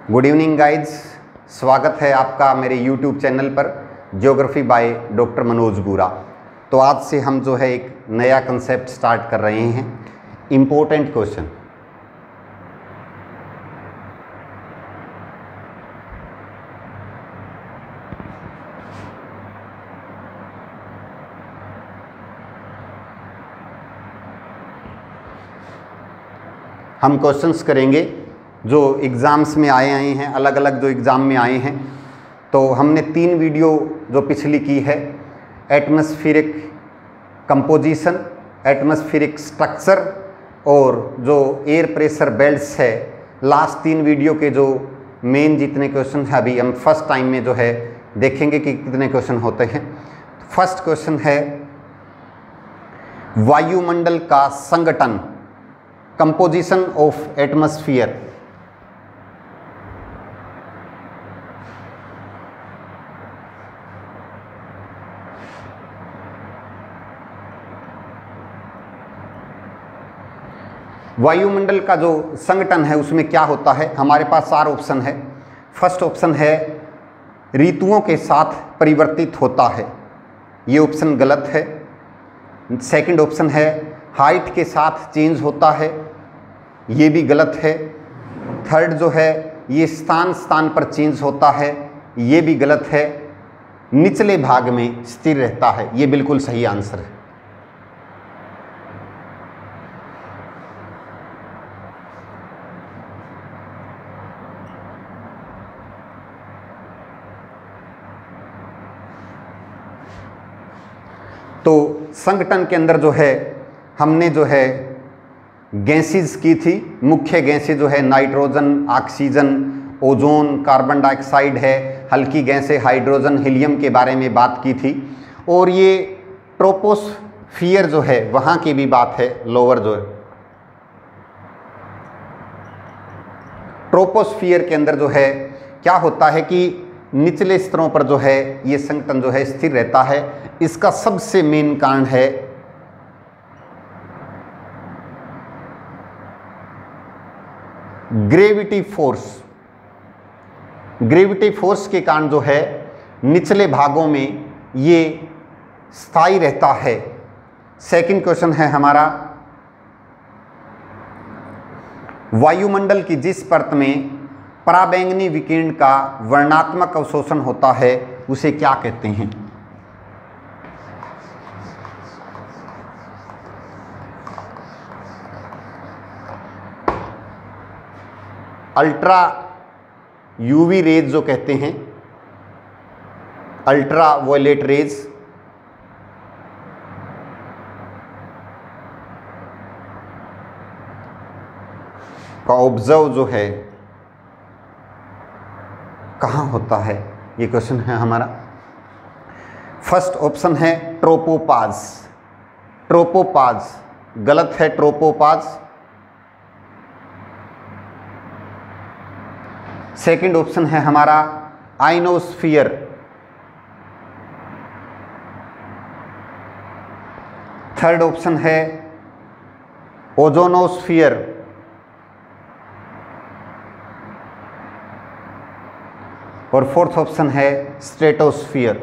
Good evening guys, स्वागत है आपका मेरे यूट्यूब चैनल पर ज्योग्राफी बाय डॉक्टर मनोज बुरा। तो आज से हम जो है एक नया कंसेप्ट स्टार्ट कर रहे हैं, इम्पोर्टेंट क्वेश्चन। हम क्वेश्चंस करेंगे जो एग्ज़ाम्स में आए हैं, अलग अलग जो एग्ज़ाम में आए हैं। तो हमने 3 वीडियो जो पिछली की है, एटमॉस्फेरिक कंपोजिशन, एटमॉस्फेरिक स्ट्रक्चर और जो एयर प्रेशर बेल्ट्स है, लास्ट 3 वीडियो के जो मेन जितने क्वेश्चन हैं अभी हम फर्स्ट टाइम में जो है देखेंगे कि कितने क्वेश्चन होते हैं। फर्स्ट क्वेश्चन है वायुमंडल का संगठन, कंपोजिशन ऑफ एटमॉस्फेयर। वायुमंडल का जो संगठन है उसमें क्या होता है, हमारे पास 4 ऑप्शन है। फर्स्ट ऑप्शन है ऋतुओं के साथ परिवर्तित होता है, ये ऑप्शन गलत है। सेकंड ऑप्शन है हाइट के साथ चेंज होता है, ये भी गलत है। थर्ड जो है ये स्थान स्थान पर चेंज होता है, ये भी गलत है। निचले भाग में स्थिर रहता है, ये बिल्कुल सही आंसर है। तो संगठन के अंदर जो है हमने जो है गैसेस की थी, मुख्य गैसें जो है nitrogen, oxygen, ozone, carbon dioxide है, हल्की गैसें हाइड्रोजन, हीलियम के बारे में बात की थी। और ये ट्रोपोस्फियर जो है वहाँ की भी बात है, लोअर जो है ट्रोपोस्फियर के अंदर जो है क्या होता है कि निचले स्तरों पर जो है ये संगठन जो है स्थिर रहता है। इसका सबसे मेन कारण है ग्रेविटी फोर्स। ग्रेविटी फोर्स के कारण जो है निचले भागों में ये स्थायी रहता है। सेकंड क्वेश्चन है हमारा, वायुमंडल की जिस परत में पराबैंगनी विकिरण का वर्णात्मक अवशोषण होता है उसे क्या कहते हैं? अल्ट्रा यूवी रेज जो कहते हैं, अल्ट्रा वायलेट रेज, का ऑब्जर्व जो है कहाँ होता है, ये क्वेश्चन है हमारा। फर्स्ट ऑप्शन है ट्रोपोपाज। ट्रोपोपाज गलत है, ट्रोपोपाज। सेकंड ऑप्शन है हमारा आइनोस्फियर। थर्ड ऑप्शन है ओजोनोस्फियर। और फोर्थ ऑप्शन है स्ट्रेटोस्फियर।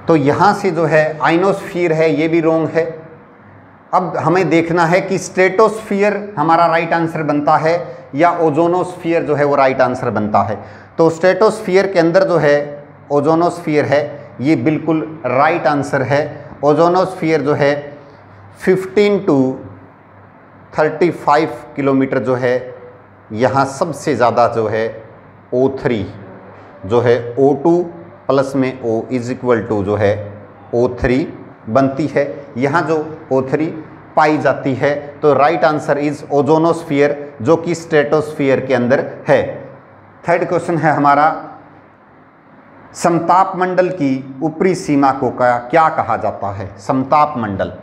तो यहां से जो है आइनोस्फियर है, ये भी रॉन्ग है। अब हमें देखना है कि स्ट्रेटोस्फियर हमारा राइट आंसर बनता है या ओजोनोस्फियर जो है वो राइट आंसर बनता है। तो स्ट्रेटोस्फियर के अंदर जो है ओजोनोस्फियर है, ये बिल्कुल राइट आंसर है। ओजोनोस्फियर जो है 15 to 35 किलोमीटर जो है, यहाँ सबसे ज़्यादा जो है O3 जो है O2 प्लस में O इज इक्वल टू जो है O3 बनती है। यहाँ जो O3 पाई जाती है, तो राइट आंसर इज ओजोनोस्फियर जो कि स्ट्रेटोस्फियर के अंदर है। थर्ड क्वेश्चन है हमारा, समताप मंडल की ऊपरी सीमा को क्या कहा जाता है? समताप मंडल।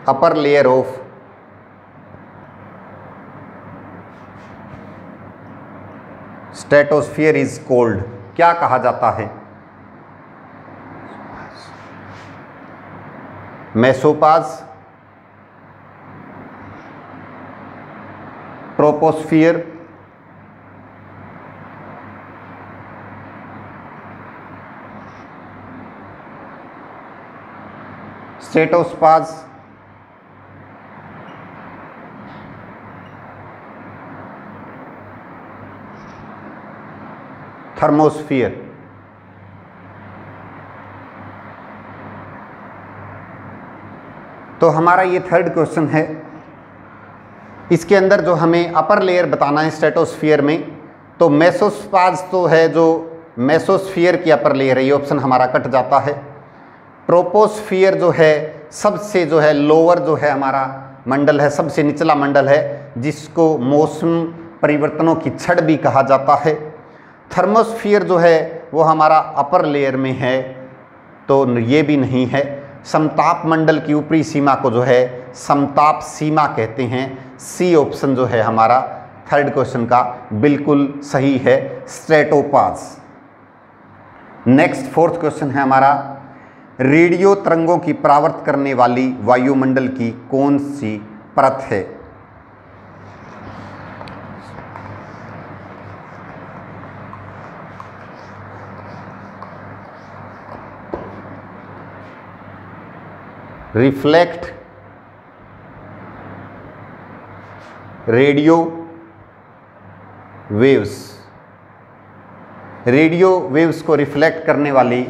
Upper layer of stratosphere is called, क्या कहा जाता है? Mesopause, troposphere, stratopause, thermosphere. तो हमारा ये थर्ड क्वेश्चन है। इसके अंदर जो हमें अपर लेयर बताना है स्ट्रेटोस्फियर में, तो मेसोस्पाज तो है जो मेसोस्फियर की अपर लेयर है, ये ऑप्शन हमारा कट जाता है। ट्रोपोस्फियर जो है सबसे जो है लोअर जो है हमारा मंडल है, सबसे निचला मंडल है, जिसको मौसम परिवर्तनों की छड़ भी कहा जाता है। थर्मोस्फियर जो है वो हमारा अपर लेयर में है, तो ये भी नहीं है। समताप मंडल की ऊपरी सीमा को जो है समताप सीमा कहते हैं। सी ऑप्शन जो है हमारा थर्ड क्वेश्चन का बिल्कुल सही है, स्ट्रेटोपाज। नेक्स्ट फोर्थ क्वेश्चन है हमारा, रेडियो तरंगों की परावर्त करने वाली वायुमंडल की कौन सी परत है? Reflect, radio waves, radio waves को रिफ्लेक्ट करने वाली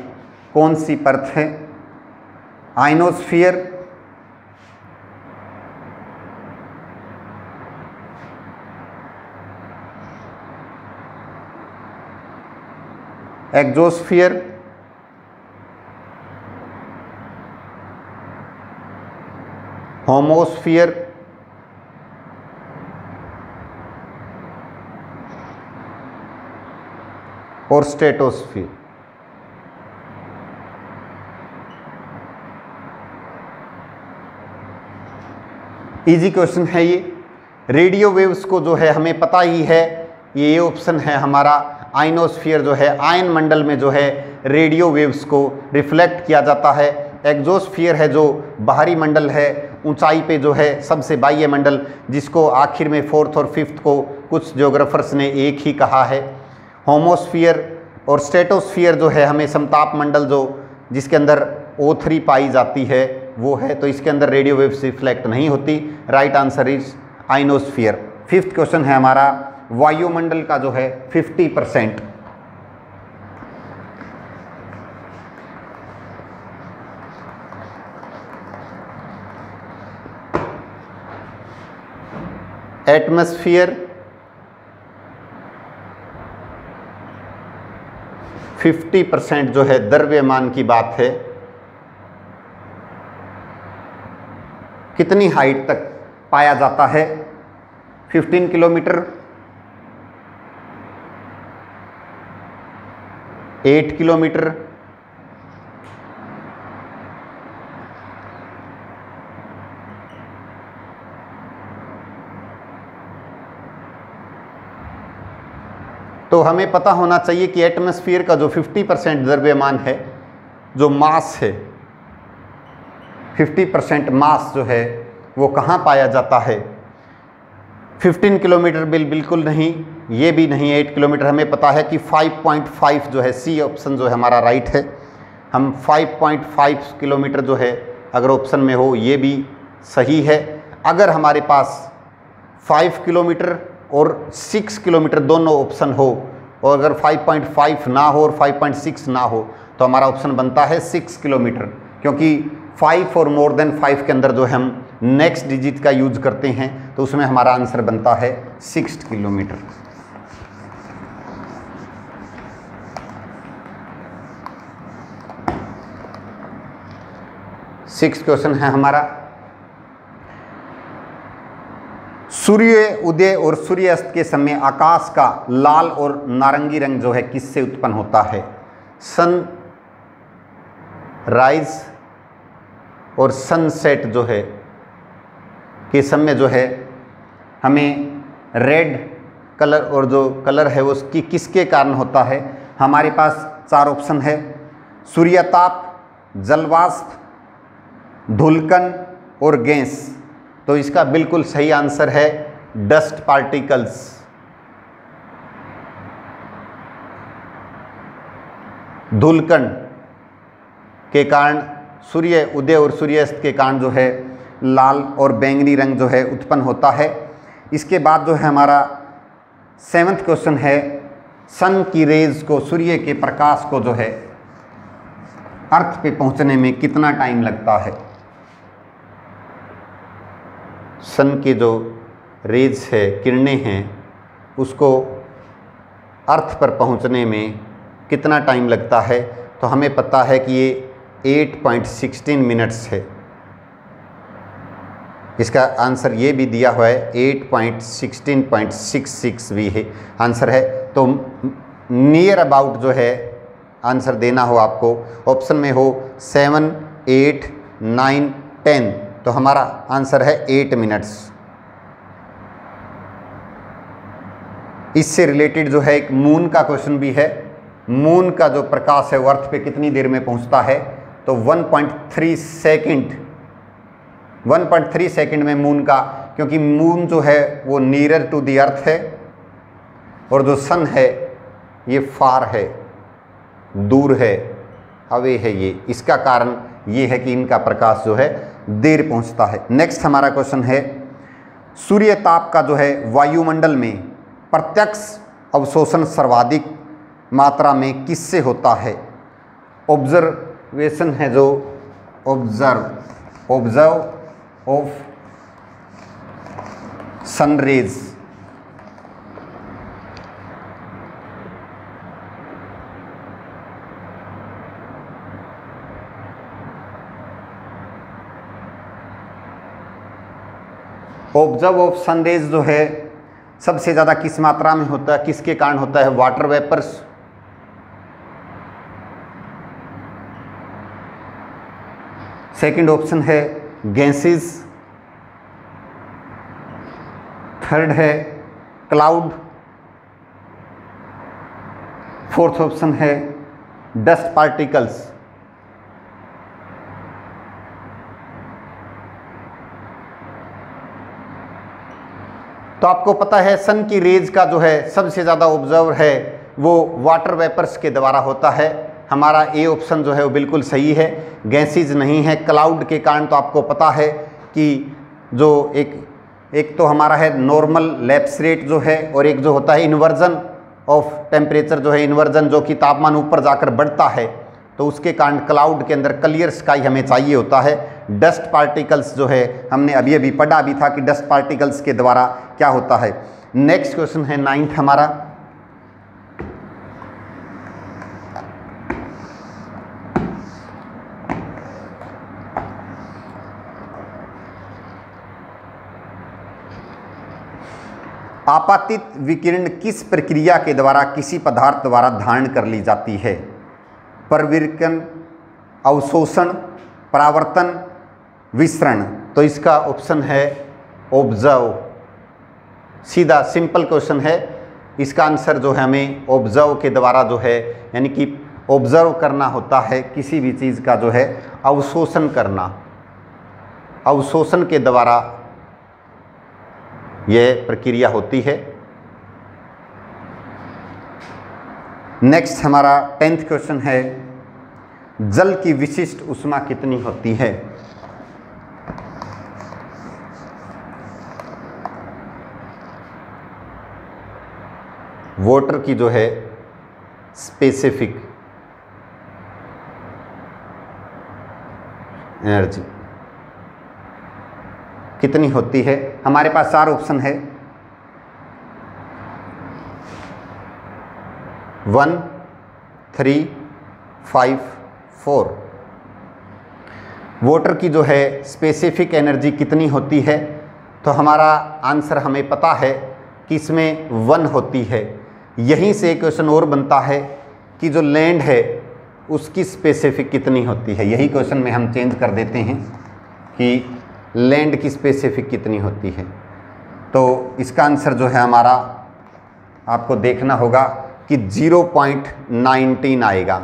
कौन सी परत है? आइनोस्फियर, एक्सोस्फियर, होमोस्फियर, और स्ट्रेटोस्फियर। इजी क्वेश्चन है ये। रेडियो वेव्स को जो है हमें पता ही है, ये ऑप्शन है हमारा आइनोस्फियर जो है आयन मंडल में जो है रेडियो वेव्स को रिफ्लेक्ट किया जाता है। एक्सोस्फियर है जो बाहरी मंडल है, ऊंचाई पे जो है सबसे बाह्य मंडल, जिसको आखिर में फोर्थ और फिफ्थ को कुछ ज्योग्राफर्स ने एक ही कहा है। होमोस्फियर और स्ट्रेटोस्फियर जो है हमें समताप मंडल जो जिसके अंदर O3 पाई जाती है वो है, तो इसके अंदर रेडियो वेव्स रिफ्लेक्ट नहीं होती। Right answer is ionosphere. Fifth question है हमारा, वायुमंडल का जो है 50% एटमॉस्फेयर, 50% जो है द्रव्यमान की बात है। कितनी हाइट तक पाया जाता है? 15 किलोमीटर, 8 किलोमीटर, तो हमें पता होना चाहिए कि एटमॉस्फेयर का जो 50% द्रव्यमान है, जो मास है, 50% मास जो है वो कहाँ पाया जाता है? 15 किलोमीटर बिल्कुल नहीं, ये भी नहीं। 8 किलोमीटर हमें पता है कि 5.5 जो है, सी ऑप्शन जो है हमारा राइट है। हम 5.5 किलोमीटर जो है अगर ऑप्शन में हो ये भी सही है। अगर हमारे पास 5 किलोमीटर और 6 किलोमीटर दोनों ऑप्शन हो, और अगर 5.5 ना हो और 5.6 ना हो, तो हमारा ऑप्शन बनता है 6 किलोमीटर, क्योंकि 5 और मोर देन 5 के अंदर जो है हम नेक्स्ट डिजिट का यूज करते हैं, तो उसमें हमारा आंसर बनता है 6 किलोमीटर। सिक्स्थ क्वेश्चन है हमारा, सूर्य उदय और सूर्यास्त के समय आकाश का लाल और नारंगी रंग जो है किससे उत्पन्न होता है? सन राइज और सनसेट जो है केस में जो है हमें रेड कलर और जो कलर है वो उसकी किसके कारण होता है, हमारे पास 4 ऑप्शन है, सूर्यताप, जलवाष्प, धूलकण और गैस। तो इसका बिल्कुल सही आंसर है डस्ट पार्टिकल्स। धूलकण के कारण सूर्य उदय और सूर्यास्त के कारण जो है लाल और बैंगनी रंग जो है उत्पन्न होता है। इसके बाद जो है हमारा 7वां क्वेश्चन है, सन की रेज को, सूर्य के प्रकाश को जो है अर्थ पे पहुंचने में कितना टाइम लगता है। सन के जो रेज है, किरणें हैं, उसको अर्थ पर पहुंचने में कितना टाइम लगता है। तो हमें पता है कि ये 8.16 मिनट्स है। इसका आंसर ये भी दिया हुआ है 8.16.66 भी है आंसर है। तो नियर अबाउट जो है आंसर देना हो आपको, ऑप्शन में हो 7, 8, 9, 10, तो हमारा आंसर है 8 मिनट्स। इससे रिलेटेड जो है एक मून का क्वेश्चन भी है। मून का जो प्रकाश है वो अर्थ पे कितनी देर में पहुंचता है, तो 1.3 सेकंड में मून का, क्योंकि मून जो है वो नियरर टू दी अर्थ है और जो सन है ये फार है, दूर है, अवे है ये। इसका कारण ये है कि इनका प्रकाश जो है देर पहुंचता है। नेक्स्ट हमारा क्वेश्चन है, सूर्य ताप का जो है वायुमंडल में प्रत्यक्ष अवशोषण सर्वाधिक मात्रा में किससे होता है। ऑब्जर्वेशन है जो observe of sun rays, observe of sun rays जो है सबसे ज़्यादा किस मात्रा में होता है, किसके कारण होता है, वाटर वेपर्स, सेकंड ऑप्शन है गैसेस, थर्ड है क्लाउड, फोर्थ ऑप्शन है डस्ट पार्टिकल्स। तो आपको पता है सन की रेज का जो है सबसे ज़्यादा ऑब्जर्व है वो वाटर वेपर्स के द्वारा होता है। हमारा ए ऑप्शन जो है वो बिल्कुल सही है, गैसेज नहीं है। क्लाउड के कारण तो आपको पता है कि जो एक तो हमारा है नॉर्मल लैप्स रेट जो है, और एक जो होता है इन्वर्जन ऑफ टेम्परेचर जो है, इन्वर्जन जो कि तापमान ऊपर जाकर बढ़ता है, तो उसके कारण क्लाउड के अंदर क्लियर स्काई हमें चाहिए होता है। डस्ट पार्टिकल्स जो है हमने अभी अभी पढ़ा भी था कि डस्ट पार्टिकल्स के द्वारा क्या होता है। नेक्स्ट क्वेश्चन है 9th हमारा, आपातित विकिरण किस प्रक्रिया के द्वारा किसी पदार्थ द्वारा धारण कर ली जाती है। परिवर्तन, अवशोषण, परावर्तन, विसरण। तो इसका ऑप्शन है ऑब्जर्व। सीधा सिंपल क्वेश्चन है, इसका आंसर जो है हमें ऑब्जर्व के द्वारा जो है, यानी कि ऑब्जर्व करना होता है किसी भी चीज़ का जो है अवशोषण करना, अवशोषण के द्वारा यह प्रक्रिया होती है। नेक्स्ट हमारा 10th क्वेश्चन है, जल की विशिष्ट ऊष्मा कितनी होती है। वाटर की जो है स्पेसिफिक एनर्जी कितनी होती है। हमारे पास 4 ऑप्शन है, 1, 3, 5, 4। वाटर की जो है स्पेसिफिक एनर्जी कितनी होती है, तो हमारा आंसर हमें पता है कि इसमें 1 होती है। यहीं से एक क्वेश्चन और बनता है कि जो लैंड है उसकी स्पेसिफिक कितनी होती है। यही क्वेश्चन में हम चेंज कर देते हैं कि लैंड की स्पेसिफिक कितनी होती है। तो इसका आंसर जो है हमारा आपको देखना होगा कि 0.19 आएगा।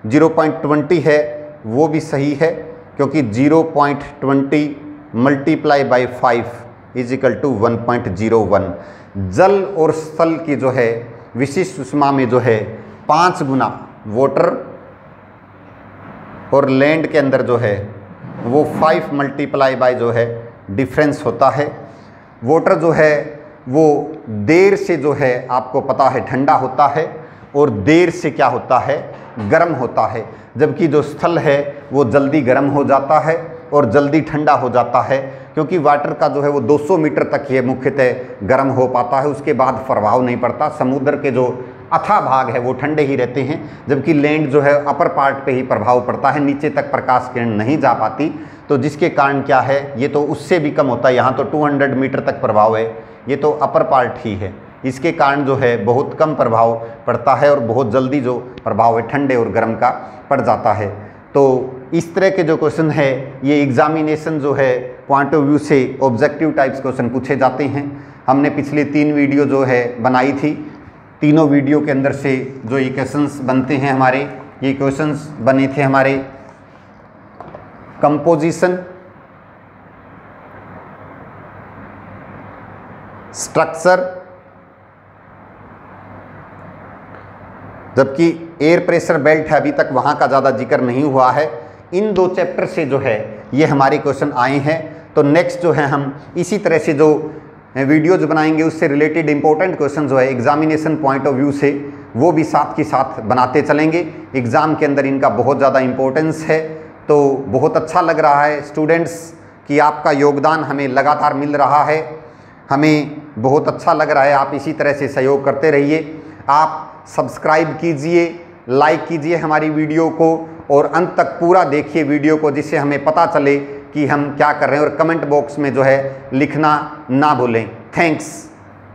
0.20 है वो भी सही है, क्योंकि 0.20 multiply by 5 is equal to 1.01। जल और स्थल की जो है विशिष्ट ऊष्मा में जो है 5 गुना वाटर और लैंड के अंदर जो है वो 5 मल्टीप्लाई बाय जो है डिफरेंस होता है। वाटर जो है वो देर से जो है आपको पता है ठंडा होता है और देर से क्या होता है, गर्म होता है, जबकि जो स्थल है वो जल्दी गर्म हो जाता है और जल्दी ठंडा हो जाता है, क्योंकि वाटर का जो है वो 200 मीटर तक ये मुख्यतः गर्म हो पाता है, उसके बाद प्रभाव नहीं पड़ता। समुद्र के जो अथाह भाग है वो ठंडे ही रहते हैं, जबकि लैंड जो है अपर पार्ट पे ही प्रभाव पड़ता है, नीचे तक प्रकाश किरण नहीं जा पाती। तो जिसके कारण क्या है, ये तो उससे भी कम होता है, यहाँ तो 200 मीटर तक प्रभाव है, ये तो अपर पार्ट ही है, इसके कारण जो है बहुत कम प्रभाव पड़ता है और बहुत जल्दी जो प्रभाव है ठंडे और गर्म का पड़ जाता है। तो इस तरह के जो क्वेश्चन है ये एग्जामिनेशन जो है पॉइंट ऑफ व्यू से ऑब्जेक्टिव टाइप्स क्वेश्चन पूछे जाते हैं। हमने पिछले 3 वीडियो जो है बनाई थी, तीनों वीडियो के अंदर से जो ये क्वेश्चंस बनते हैं हमारे, ये क्वेश्चंस बने थे हमारे कंपोजिशन, स्ट्रक्चर, जबकि एयर प्रेशर बेल्ट है अभी तक वहाँ का ज़्यादा जिक्र नहीं हुआ है। इन 2 चैप्टर से जो है ये हमारे क्वेश्चन आए हैं। तो नेक्स्ट जो है हम इसी तरह से जो वीडियोज बनाएंगे उससे रिलेटेड इंपॉर्टेंट क्वेश्चन जो है एग्जामिनेशन पॉइंट ऑफ व्यू से वो भी साथ के साथ बनाते चलेंगे। एग्ज़ाम के अंदर इनका बहुत ज़्यादा इम्पोर्टेंस है। तो बहुत अच्छा लग रहा है स्टूडेंट्स कि आपका योगदान हमें लगातार मिल रहा है, हमें बहुत अच्छा लग रहा है। आप इसी तरह से सहयोग करते रहिए। आप सब्सक्राइब कीजिए, लाइक कीजिए हमारी वीडियो को और अंत तक पूरा देखिए वीडियो को, जिससे हमें पता चले कि हम क्या कर रहे हैं, और कमेंट बॉक्स में जो है लिखना ना भूलें। थैंक्स।